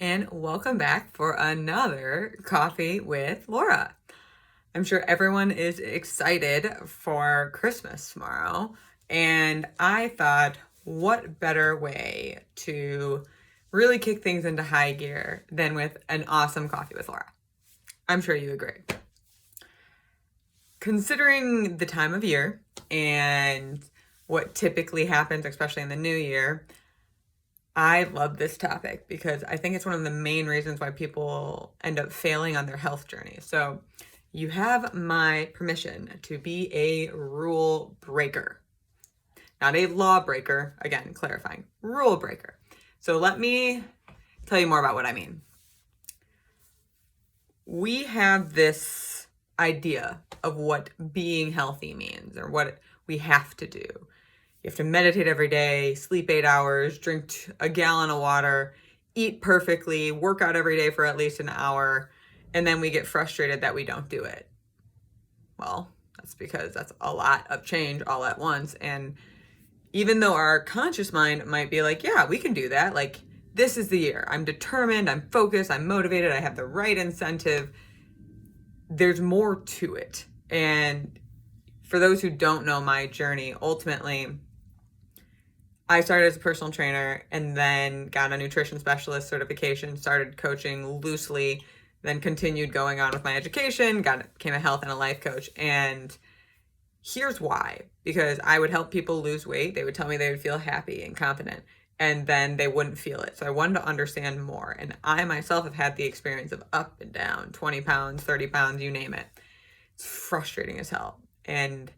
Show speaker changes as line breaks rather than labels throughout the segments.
and welcome back for another Coffee with Laura. I'm sure everyone is excited for Christmas tomorrow, and I thought, what better way to really kick things into high gear than with an awesome Coffee with Laura? I'm sure you agree. Considering the time of year and what typically happens, especially in the new year, I love this topic because I think it's one of the main reasons why people end up failing on their health journey. So you have my permission to be a rule breaker, not a law breaker. Again, clarifying, rule breaker. So let me tell you more about what I mean. We have this idea of what being healthy means or what we have to do. You have to meditate every day, sleep 8 hours, drink a gallon of water, eat perfectly, work out every day for at least an hour, and then we get frustrated that we don't do it. Well, that's because that's a lot of change all at once. And even though our conscious mind might be like, yeah, we can do that. Like, this is the year. I'm determined, I'm focused, I'm motivated, I have the right incentive. There's more to it. And for those who don't know my journey, ultimately, I started as a personal trainer and then got a nutrition specialist certification, started coaching loosely, then continued going on with my education, became a health and a life coach. And here's why. Because I would help people lose weight. They would tell me they would feel happy and confident, and then they wouldn't feel it. So I wanted to understand more. And I myself have had the experience of up and down, 20 pounds, 30 pounds, you name it. It's frustrating as hell. And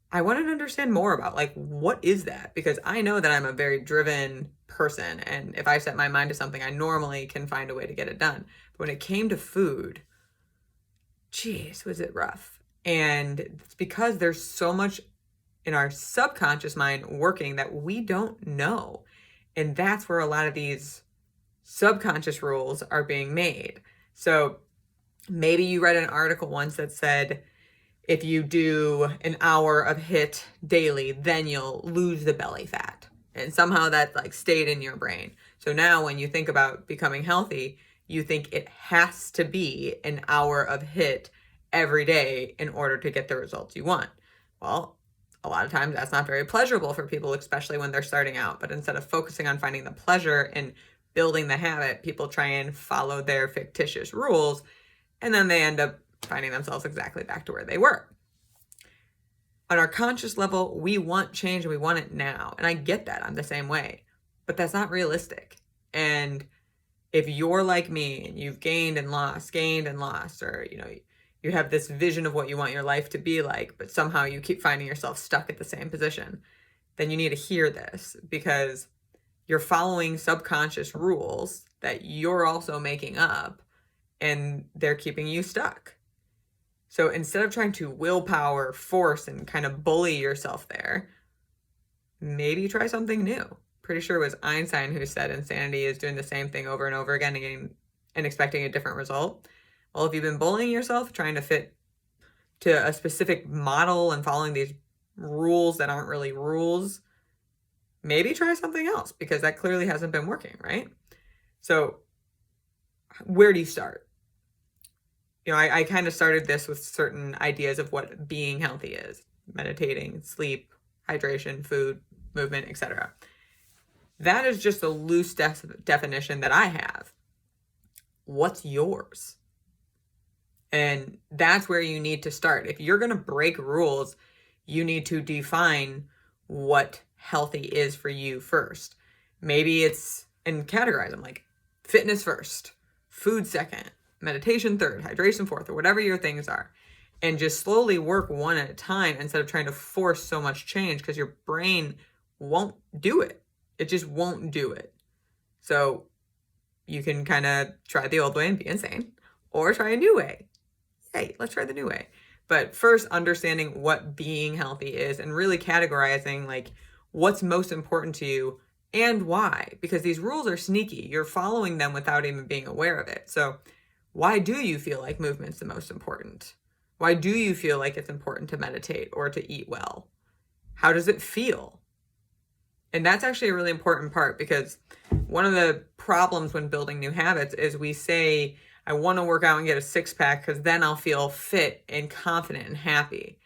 I wanted to understand more about, like, what is that? Because I know that I'm a very driven person, and if I set my mind to something, I normally can find a way to get it done. But when it came to food, geez, was it rough. And it's because there's so much in our subconscious mind working that we don't know. And that's where a lot of these subconscious rules are being made. So maybe you read an article once that said, if you do an hour of HIIT daily, then you'll lose the belly fat. And somehow that like stayed in your brain. So now when you think about becoming healthy, you think it has to be an hour of HIIT every day in order to get the results you want. Well, a lot of times that's not very pleasurable for people, especially when they're starting out. But instead of focusing on finding the pleasure and building the habit, people try and follow their fictitious rules, and then they end up finding themselves exactly back to where they were. On our conscious level, we want change and we want it now. And I get that. I'm the same way. But that's not realistic. And if you're like me and you've gained and lost, or, you have this vision of what you want your life to be like, but somehow you keep finding yourself stuck at the same position, then you need to hear this, because you're following subconscious rules that you're also making up, and they're keeping you stuck. So instead of trying to willpower, force, and kind of bully yourself there, maybe try something new. Pretty sure it was Einstein who said insanity is doing the same thing over and over again and expecting a different result. Well, if you've been bullying yourself, trying to fit to a specific model and following these rules that aren't really rules, maybe try something else, because that clearly hasn't been working, right? So where do you start? I kind of started this with certain ideas of what being healthy is: meditating, sleep, hydration, food, movement, etc. That is just a loose definition that I have. What's yours? And that's where you need to start. If you're going to break rules, you need to define what healthy is for you first. Maybe it's, and categorize them, like fitness first, food second, meditation third, hydration fourth, or whatever your things are. And just slowly work one at a time instead of trying to force so much change, because your brain won't do it. It just won't do it. So you can kind of try the old way and be insane, or try a new way. Hey, let's try the new way. But first, understanding what being healthy is and really categorizing like what's most important to you and why, because these rules are sneaky. You're following them without even being aware of it. So why do you feel like movement's the most important? Why do you feel like it's important to meditate or to eat well? How does it feel? And that's actually a really important part, because one of the problems when building new habits is we say, I want to work out and get a six-pack because then I'll feel fit and confident and happy.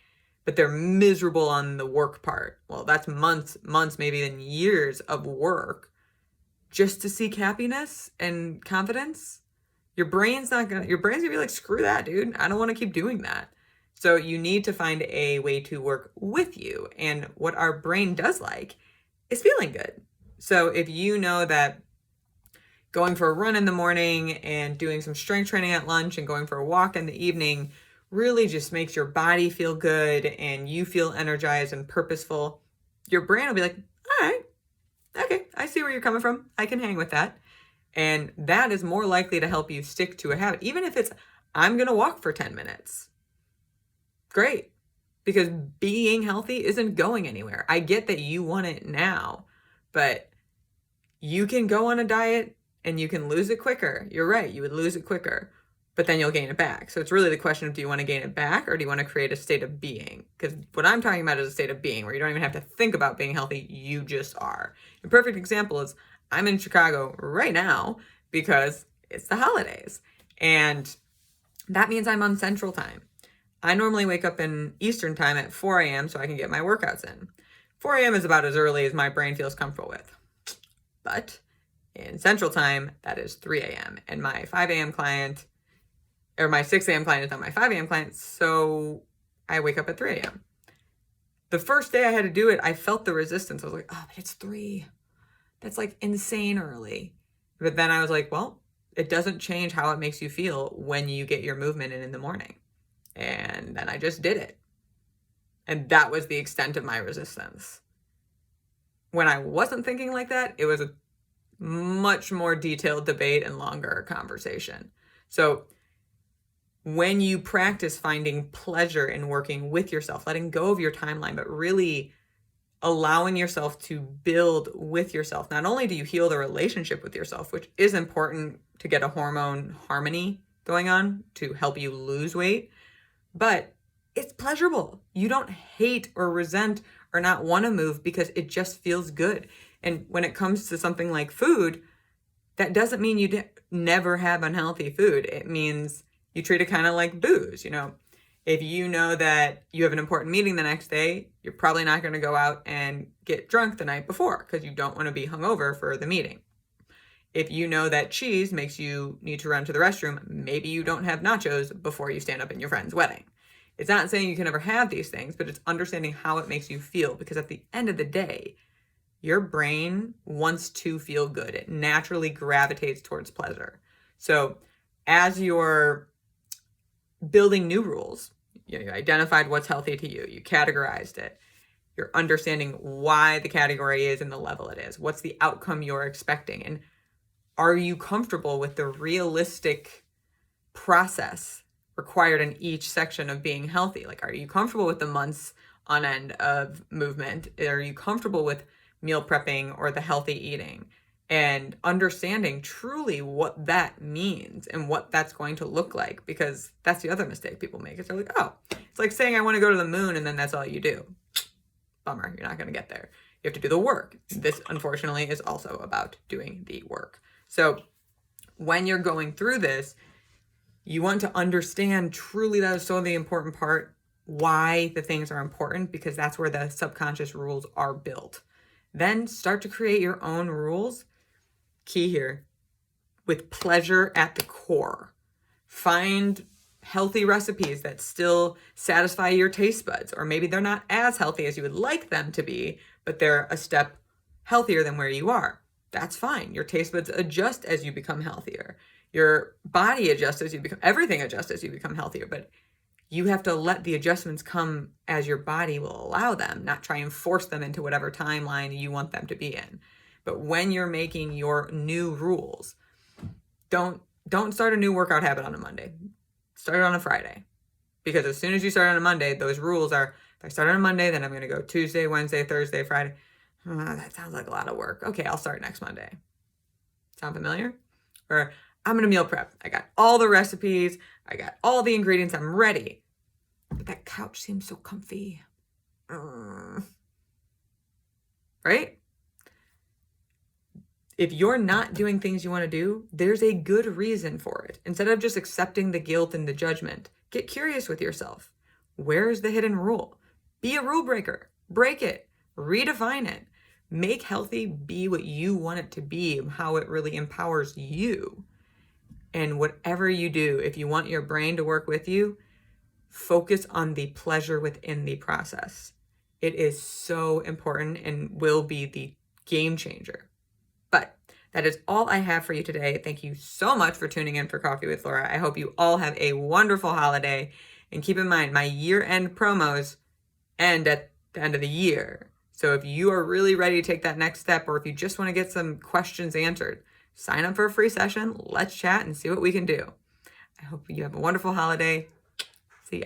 But they're miserable on the work part. Well, that's months, maybe even years of work just to seek happiness and confidence. Your brain's gonna be like, screw that, dude. I don't want to keep doing that. So you need to find a way to work with you. And what our brain does like is feeling good. So if you know that going for a run in the morning and doing some strength training at lunch and going for a walk in the evening really just makes your body feel good and you feel energized and purposeful, your brain will be like, all right, okay, I see where you're coming from. I can hang with that. And that is more likely to help you stick to a habit. Even if it's, I'm going to walk for 10 minutes. Great. Because being healthy isn't going anywhere. I get that you want it now, but you can go on a diet and you can lose it quicker. You're right. You would lose it quicker, but then you'll gain it back. So it's really the question of, do you want to gain it back or do you want to create a state of being? Because what I'm talking about is a state of being where you don't even have to think about being healthy. You just are. A perfect example is I'm in Chicago right now because it's the holidays. And that means I'm on Central Time. I normally wake up in Eastern Time at 4 a.m. so I can get my workouts in. 4 a.m. is about as early as my brain feels comfortable with. But in Central Time, that is 3 a.m. And my 5 a.m. client, or my 6 a.m. client is not my 5 a.m. client, so I wake up at 3 a.m. The first day I had to do it, I felt the resistance. I was like, oh, but it's 3. That's like insane early. But then I was like, well, it doesn't change how it makes you feel when you get your movement in the morning. And then I just did it. And that was the extent of my resistance. When I wasn't thinking like that, it was a much more detailed debate and longer conversation. So when you practice finding pleasure in working with yourself, letting go of your timeline, but really allowing yourself to build with yourself, not only do you heal the relationship with yourself, which is important to get a hormone harmony going on to help you lose weight, but it's pleasurable. You don't hate or resent or not want to move because it just feels good. And when it comes to something like food, that doesn't mean you never have unhealthy food. It means you treat it kind of like booze. If you know that you have an important meeting the next day, you're probably not going to go out and get drunk the night before because you don't want to be hungover for the meeting. If you know that cheese makes you need to run to the restroom, maybe you don't have nachos before you stand up in your friend's wedding. It's not saying you can never have these things, but it's understanding how it makes you feel, because at the end of the day, your brain wants to feel good. It naturally gravitates towards pleasure. So as you're building new rules, you identified what's healthy to you, you categorized it, you're understanding why the category is in the level it is, what's the outcome you're expecting, and are you comfortable with the realistic process required in each section of being healthy? Like, are you comfortable with the months on end of movement? Are you comfortable with meal prepping or the healthy eating? And understanding truly what that means and what that's going to look like, because that's the other mistake people make. Is they're like, oh, it's like saying I want to go to the moon and then that's all you do. Bummer, you're not going to get there. You have to do the work. This, unfortunately, is also about doing the work. So when you're going through this, you want to understand truly, that is so the important part, why the things are important, because that's where the subconscious rules are built. Then start to create your own rules. Key here, with pleasure at the core. Find healthy recipes that still satisfy your taste buds, or maybe they're not as healthy as you would like them to be, but they're a step healthier than where you are. That's fine. Your taste buds adjust as you become healthier. Your body adjusts as you become, everything adjusts as you become healthier, but you have to let the adjustments come as your body will allow them, not try and force them into whatever timeline you want them to be in. But when you're making your new rules, don't start a new workout habit on a Monday. Start it on a Friday. Because as soon as you start on a Monday, those rules are, if I start on a Monday, then I'm going to go Tuesday, Wednesday, Thursday, Friday. Oh, that sounds like a lot of work. Okay, I'll start next Monday. Sound familiar? Or I'm going to meal prep. I got all the recipes. I got all the ingredients. I'm ready. But that couch seems so comfy. Right? If you're not doing things you want to do, there's a good reason for it. Instead of just accepting the guilt and the judgment, get curious with yourself. Where's the hidden rule? Be a rule breaker. Break it. Redefine it. Make healthy be what you want it to be, how it really empowers you. And whatever you do, if you want your brain to work with you, focus on the pleasure within the process. It is so important and will be the game changer. But that is all I have for you today. Thank you so much for tuning in for Coffee with Laura. I hope you all have a wonderful holiday. And keep in mind, my year-end promos end at the end of the year. So if you are really ready to take that next step, or if you just want to get some questions answered, sign up for a free session. Let's chat and see what we can do. I hope you have a wonderful holiday. See ya.